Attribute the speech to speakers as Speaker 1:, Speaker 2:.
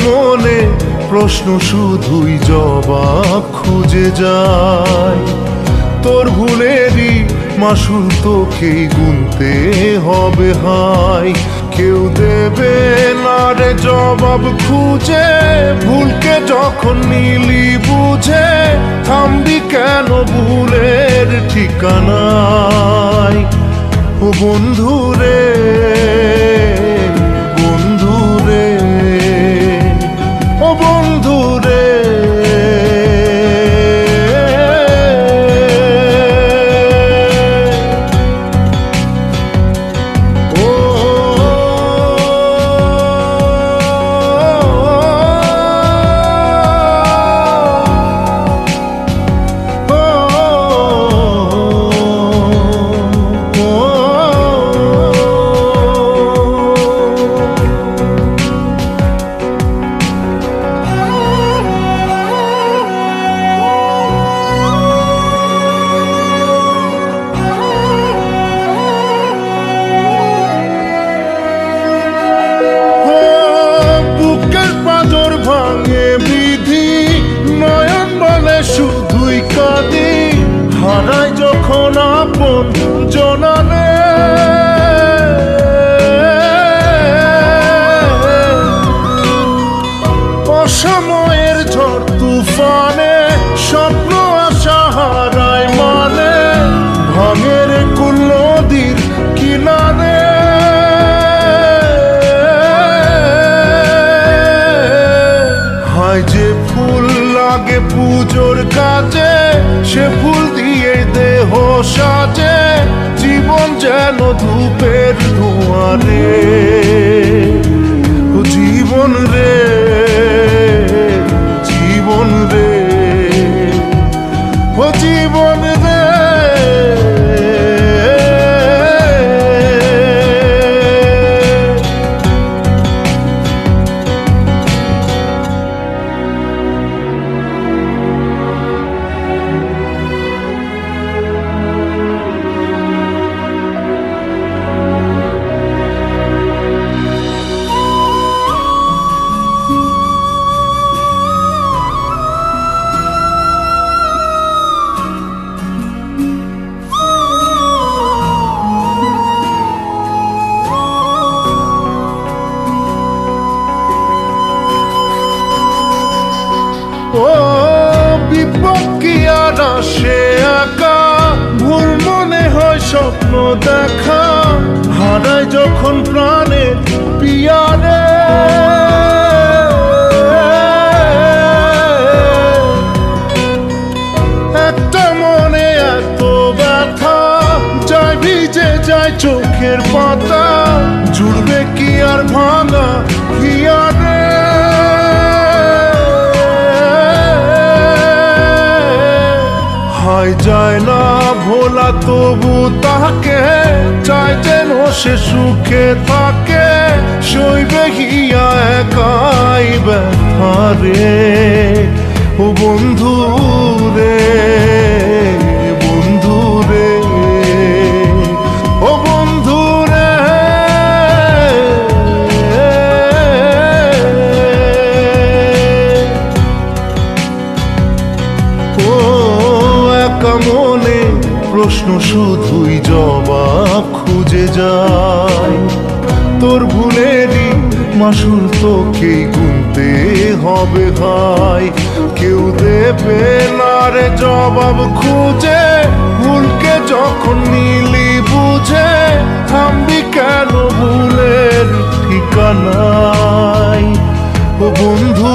Speaker 1: মনে প্রশ্ন শুধুই জবাব খুঁজে যায়, তোর ভুলেরই মাসুল তোকেই গুনতে হবে হায়। কেউ দেবে না রে জবাব খুঁজে, ভুলকে যখন নিলি বুঝে থামবি কেন ভুলের ঠিকানায়। ও বন্ধু রে, বন্ধু রে, ও বন্ধু রে, শুধুই কাঁদি হারাই যখন আপন জনারে। অসময়ের ঝড় তুফানে স্বপ্ন আশা হারায় মানে, ভাঙের কুল নদীর কিনারে। হায় যে ফুল লাগে পুজোর কাজে, সে ফুল দিয়ে দেহ সাজে, জীবন যেন ধূপের ধোঁয়ারে। ও জীবন রে, জীবন রে, ও জীবন রে। ও বিপদ কি আর আসে একা, ভুল মনে হয় স্বপ্ন দেখা, হারায় যখন প্রাণে পিয়ারে। একটা মনে এত ব্যথা, যায় ভিজে যায় চোখের পাতা, জুড়বে কি আর ভাঙা হিয়ারে। যায় না ভোলা তবু তাকে, চাই যেন সে সুখে থাকে, সইবে হিয়া একাই ব্যথারে। ও বন্ধু রে, বন্ধু রে, ও বন্ধু রে। ও মনে প্রশ্ন শুধুই জবাব খুঁজে যায়, তোর ভুলেরই মাসুল তোকেই গুনতে হবে ভাই। কেউ দেবে না রে জবাব খুঁজে, ভুলকে যখন নিলি বুঝে থামবি কেন ভুলের ঠিকানায়। ও বন্ধু